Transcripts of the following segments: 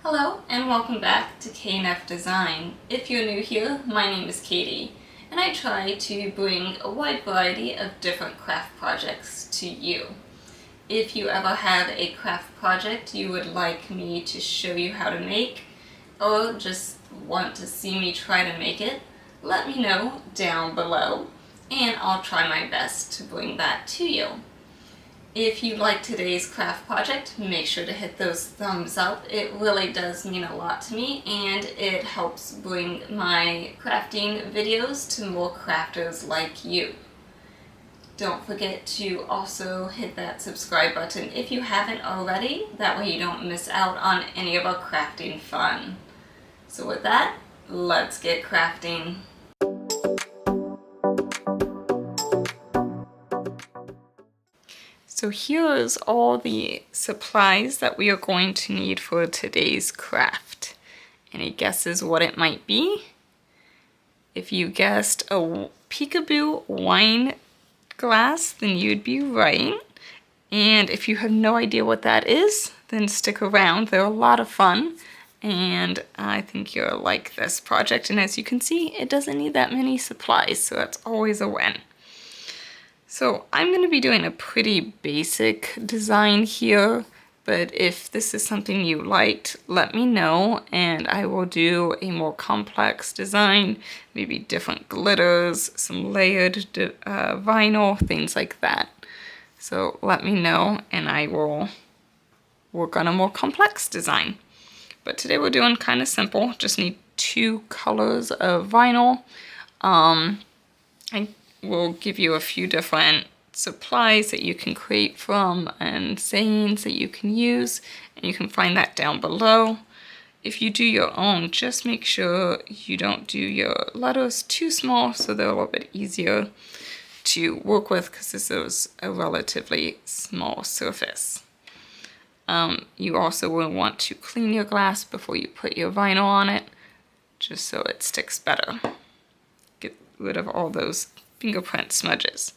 Hello and welcome back to KNF Design. If you're new here, my name is Katie and I try to bring a wide variety of different craft projects to you. If you ever have a craft project you would like me to show you how to make or just want to see me try to make it, let me know down below and I'll try my best to bring that to you. If you like today's craft project, make sure to hit those thumbs up. It really does mean a lot to me and it helps bring my crafting videos to more crafters like you. Don't forget to also hit that subscribe button if you haven't already. That way you don't miss out on any of our crafting fun. So with that, let's get crafting. So here's all the supplies that we are going to need for today's craft. Any guesses what it might be? If you guessed a peekaboo wine glass, then you'd be right. And if you have no idea what that is, then stick around. They're a lot of fun. And I think you'll like this project. And as you can see, it doesn't need that many supplies, so that's always a win. So I'm going to be doing a pretty basic design here, but if this is something you liked, let me know and I will do a more complex design, maybe different glitters, some layered vinyl, things like that. So let me know and I will work on a more complex design. But today we're doing kind of simple, just need 2 colors of vinyl. We'll give you a few different supplies that you can create from and sayings that you can use, and you can find that down below. If you do your own, just make sure you don't do your letters too small so they're a little bit easier to work with because this is a relatively small surface. You also will want to clean your glass before you put your vinyl on it, just so it sticks better. Get rid of all those fingerprint smudges.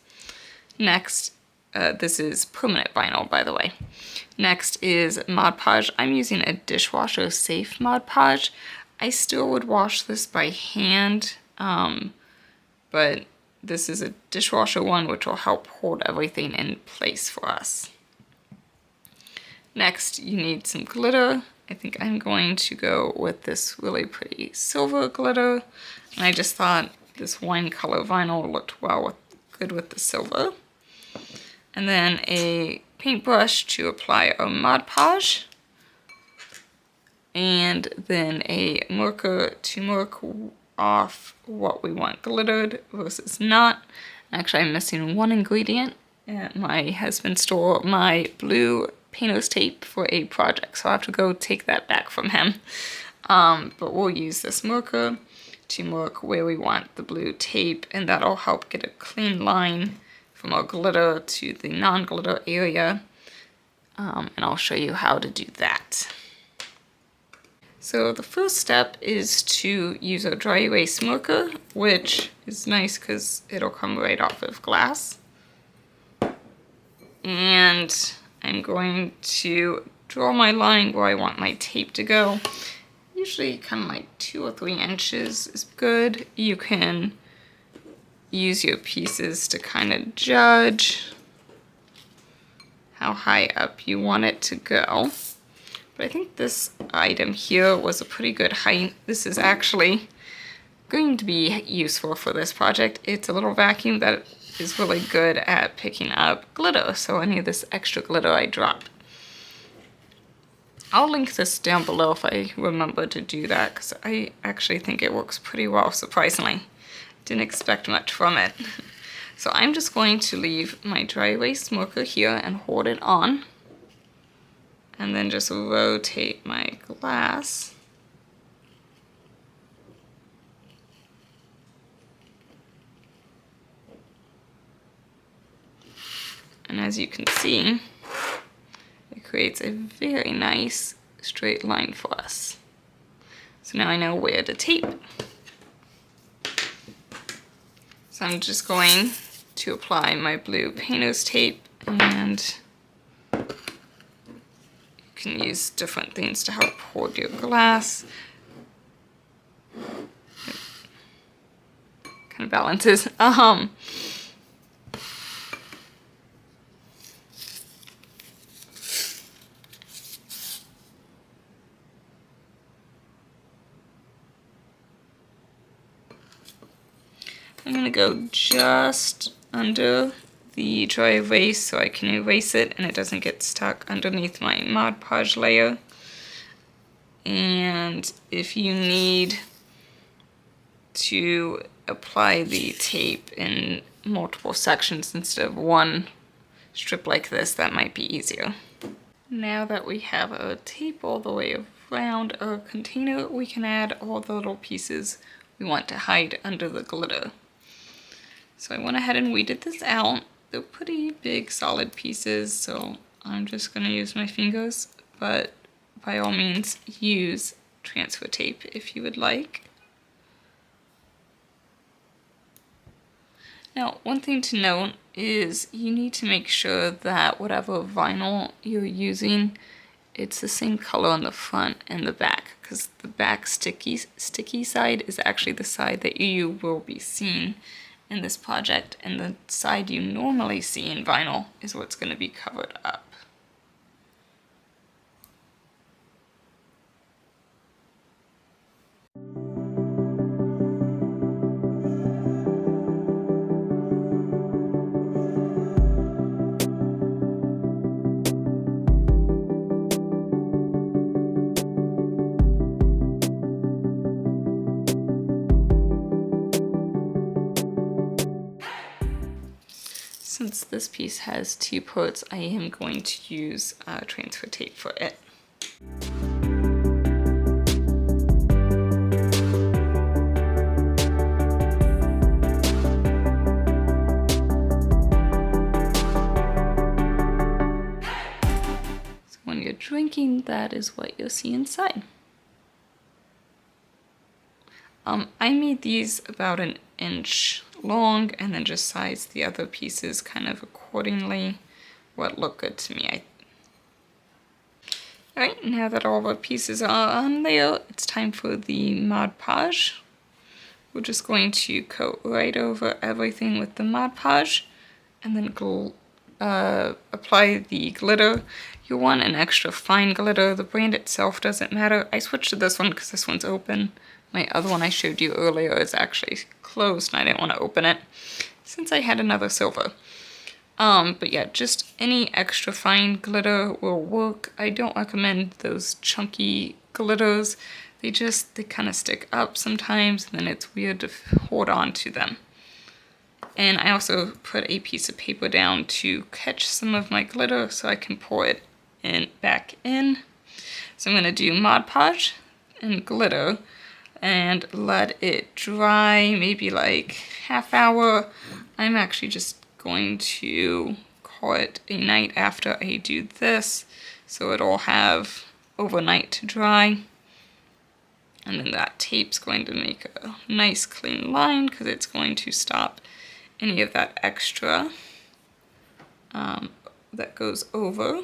Next, this is permanent vinyl, by the way. Next is Mod Podge. I'm using a dishwasher safe Mod Podge. I still would wash this by hand, but this is a dishwasher one which will help hold everything in place for us. Next, you need some glitter. I think I'm going to go with this really pretty silver glitter, and I just thought this wine color vinyl looked good with the silver. And then a paintbrush to apply our Mod Podge. And then a marker to mark off what we want glittered versus not. Actually, I'm missing one ingredient. My husband stole my blue painter's tape for a project, so I'll have to go take that back from him. But we'll use this marker to mark where we want the blue tape, and that'll help get a clean line from our glitter to the non-glitter area, and I'll show you how to do that. So the first step is to use a dry erase marker, which is nice because it'll come right off of glass. And I'm going to draw my line where I want my tape to go. Usually kind of like 2 or 3 inches is good. You can use your pieces to kind of judge how high up you want it to go. But I think this item here was a pretty good height. This is actually going to be useful for this project. It's a little vacuum that is really good at picking up glitter, so any of this extra glitter I dropped. I'll link this down below if I remember to do that, because I actually think it works pretty well, surprisingly. Didn't expect much from it. So I'm just going to leave my dry erase marker here and hold it on. And then just rotate my glass. And as you can see, it creates a very nice straight line for us. So now I know where to tape. So I'm just going to apply my blue painter's tape, and you can use different things to help hold your glass. Kind of balances. I'm gonna go just under the dry erase so I can erase it and it doesn't get stuck underneath my Mod Podge layer. And if you need to apply the tape in multiple sections instead of one strip like this, that might be easier. Now that we have a tape all the way around our container, we can add all the little pieces we want to hide under the glitter. So I went ahead and weeded this out. They're pretty big solid pieces, so I'm just going to use my fingers, but by all means use transfer tape if you would like. Now, one thing to note is you need to make sure that whatever vinyl you're using, it's the same color on the front and the back, because the back sticky side is actually the side that you will be seeing in this project, and the side you normally see in vinyl is what's going to be covered up. Since this piece has 2 parts, I am going to use transfer tape for it. So when you're drinking, that is what you'll see inside. I made these about 1 inch long and then just sized the other pieces kind of accordingly what looked good to me. Alright, now that all the pieces are on there, it's time for the Mod Podge. We're just going to coat right over everything with the Mod Podge and then apply the glitter. You want an extra fine glitter. The brand itself doesn't matter. I switched to this one because this one's open. My other one I showed you earlier is actually closed and I didn't want to open it since I had another silver. But yeah, just any extra fine glitter will work. I don't recommend those chunky glitters. They kind of stick up sometimes and then it's weird to hold on to them. And I also put a piece of paper down to catch some of my glitter so I can pour it back in. So I'm going to do Mod Podge and glitter and let it dry, maybe like half hour. I'm actually just going to call it a night after I do this, so it'll have overnight to dry. And then that tape's going to make a nice clean line because it's going to stop any of that extra that goes over.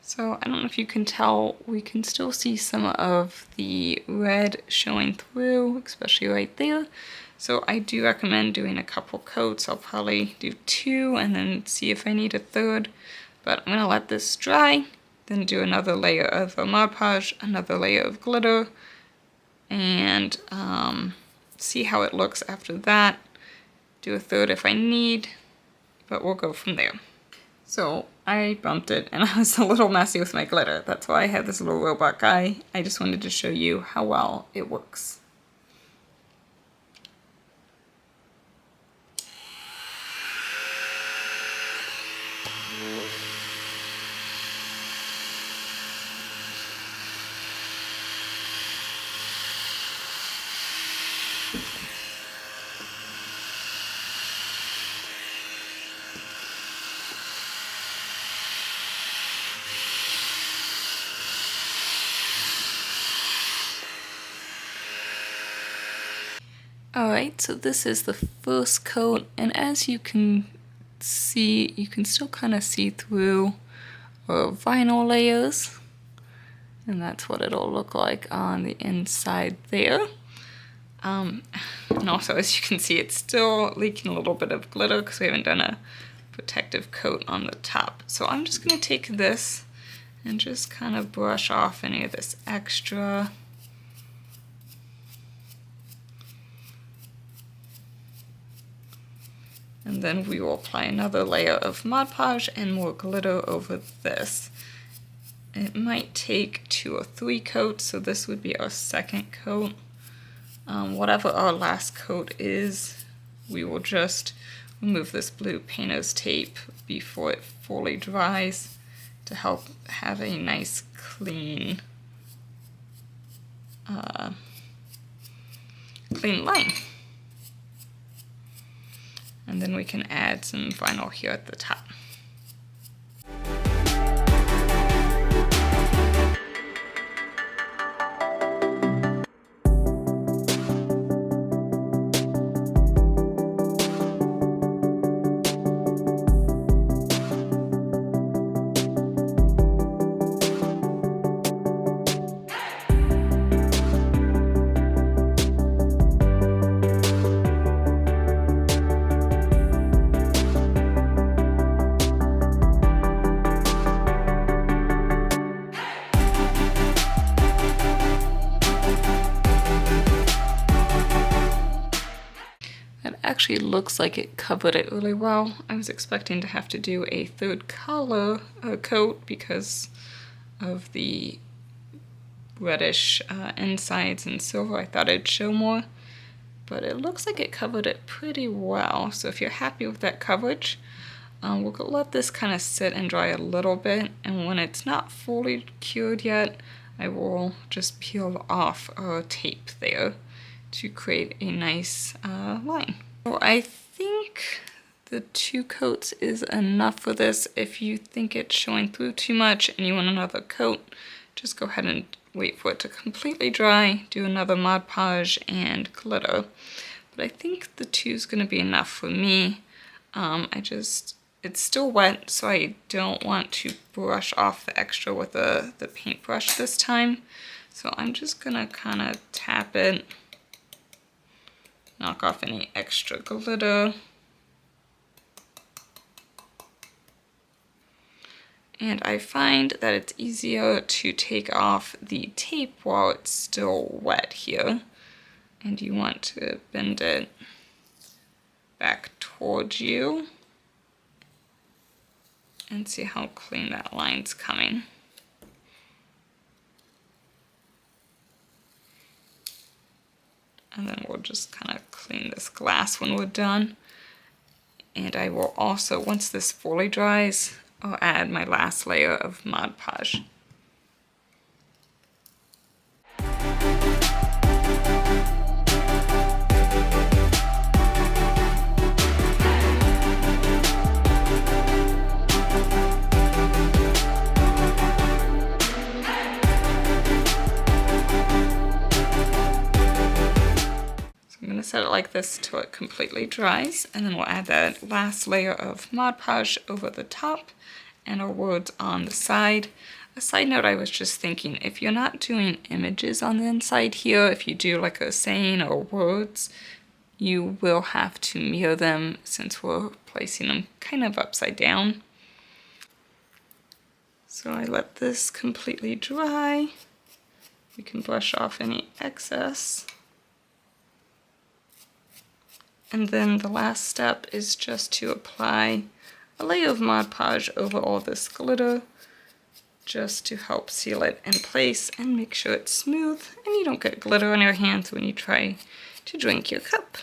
So I don't know if you can tell, we can still see some of the red showing through, especially right there. So I do recommend doing a couple coats. I'll probably do 2 and then see if I need a 3rd. But I'm gonna let this dry, then do another layer of Mod Podge, another layer of glitter, and see how it looks after that. Do a 3rd if I need, but we'll go from there. So I bumped it and I was a little messy with my glitter. That's why I had this little robot guy. I just wanted to show you how well it works. Alright, so this is the first coat, and as you can see, you can still kind of see through our vinyl layers. And that's what it'll look like on the inside there. And also, as you can see, it's still leaking a little bit of glitter because we haven't done a protective coat on the top. So I'm just going to take this and just kind of brush off any of this extra. And then we will apply another layer of Mod Podge and more glitter over this. It might take 2 or 3 coats, so this would be our second coat. Whatever our last coat is, we will just remove this blue painter's tape before it fully dries to help have a nice clean line. And then we can add some vinyl here at the top. Actually looks like it covered it really well. I was expecting to have to do a third color coat because of the reddish insides and silver. I thought it'd show more, but it looks like it covered it pretty well. So if you're happy with that coverage, we'll let this kind of sit and dry a little bit, and when it's not fully cured yet, I will just peel off our tape there to create a nice line. So I think the 2 coats is enough for this. If you think it's showing through too much and you want another coat, just go ahead and wait for it to completely dry, do another Mod Podge and glitter. But I think the 2 is going to be enough for me. It's still wet, so I don't want to brush off the extra with the paintbrush this time. So I'm just going to kind of tap it, knock off any extra glitter. And I find that it's easier to take off the tape while it's still wet here. And you want to bend it back towards you and see how clean that line's coming. And then we'll just kind of clean this glass when we're done. And I will also, once this fully dries, I'll add my last layer of Mod Podge. Set it like this till it completely dries, and then we'll add that last layer of Mod Podge over the top and our words on the side. A side note, I was just thinking, if you're not doing images on the inside here, if you do like a saying or words, you will have to mirror them since we're placing them kind of upside down. So I let this completely dry. We can brush off any excess. And then the last step is just to apply a layer of Mod Podge over all this glitter, just to help seal it in place and make sure it's smooth and you don't get glitter on your hands when you try to drink your cup.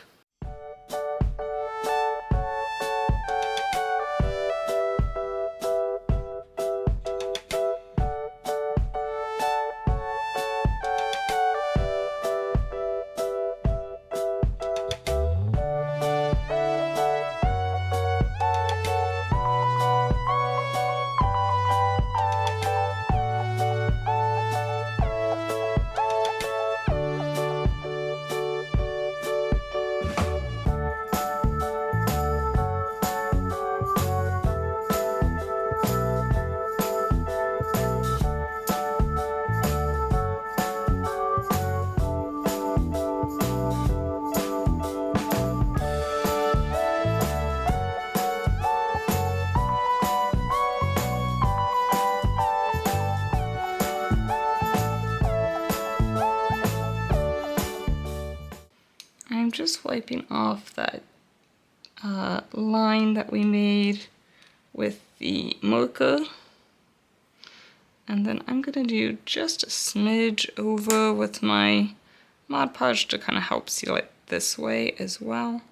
wiping off that line that we made with the marker. And then I'm gonna do just a smidge over with my Mod Podge to kind of help seal it this way as well.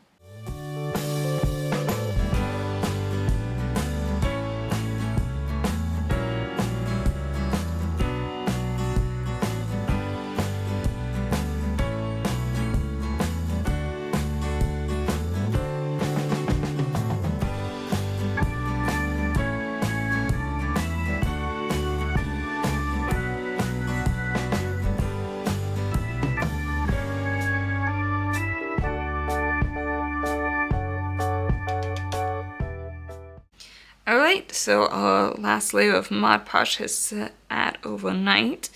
Alright, so our last layer of Mod Podge has set at overnight,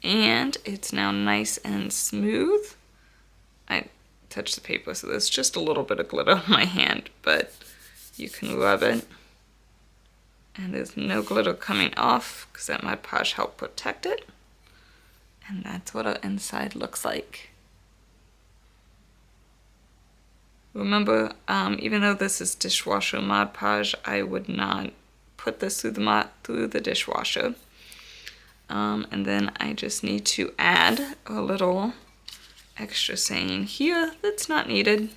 and it's now nice and smooth. I touched the paper, so there's just a little bit of glitter on my hand, but you can rub it. And there's no glitter coming off, because that Mod Podge helped protect it. And that's what our inside looks like. Remember, even though this is dishwasher Mod Podge, I would not put this through the dishwasher. And then I just need to add a little extra saying here that's not needed,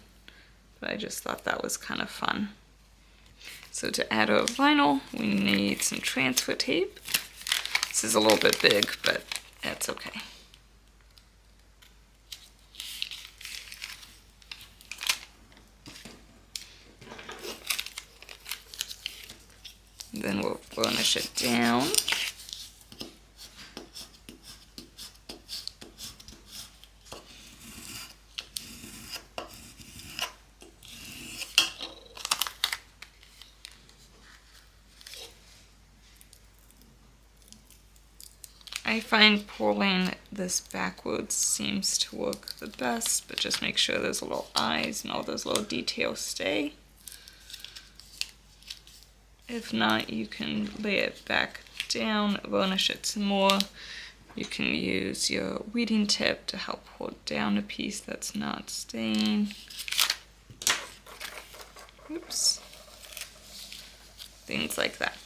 but I just thought that was kind of fun. So to add our vinyl, we need some transfer tape. This is a little bit big, but that's okay. Then we'll burnish it down. I find pulling this backwards seems to work the best, but just make sure those little eyes and all those little details stay. If not, you can lay it back down, varnish it some more. You can use your weeding tip to help hold down a piece that's not staying. Oops. Things like that.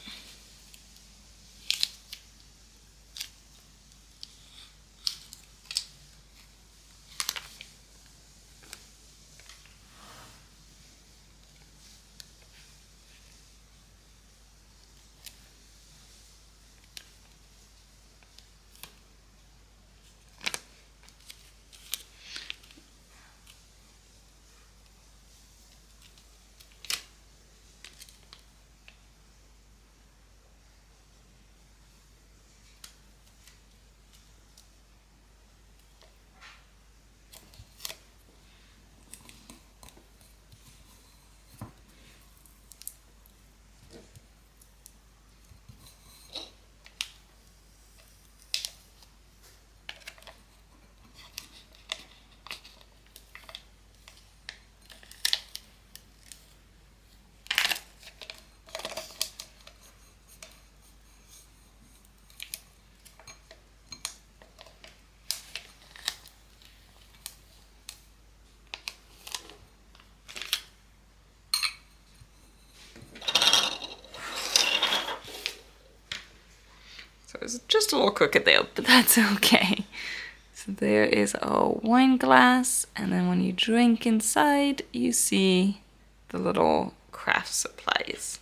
There's just a little crooked there, but that's okay. So there is a wine glass, and then when you drink inside, you see the little craft supplies.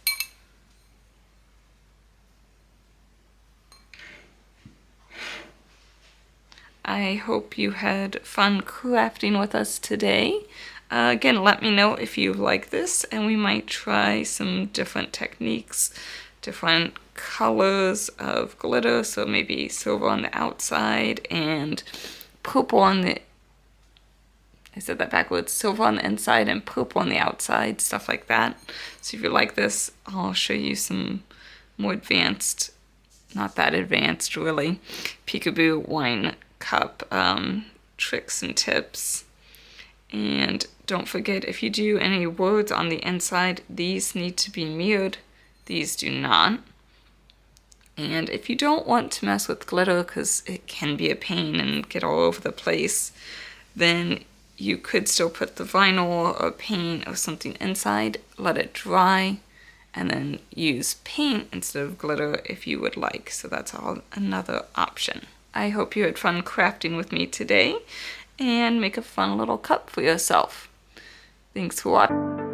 I hope you had fun crafting with us today. Again, let me know if you like this, and we might try some different techniques, different colors of glitter, so maybe silver on the outside and purple on the, I said that backwards, silver on the inside and purple on the outside, stuff like that. So if you like this, I'll show you some more advanced, not that advanced really, peekaboo wine cup tricks and tips. And don't forget, if you do any words on the inside, these need to be mirrored, these do not. And if you don't want to mess with glitter, because it can be a pain and get all over the place, then you could still put the vinyl or paint or something inside, let it dry, and then use paint instead of glitter if you would like. So that's all another option. I hope you had fun crafting with me today and make a fun little cup for yourself. Thanks for watching.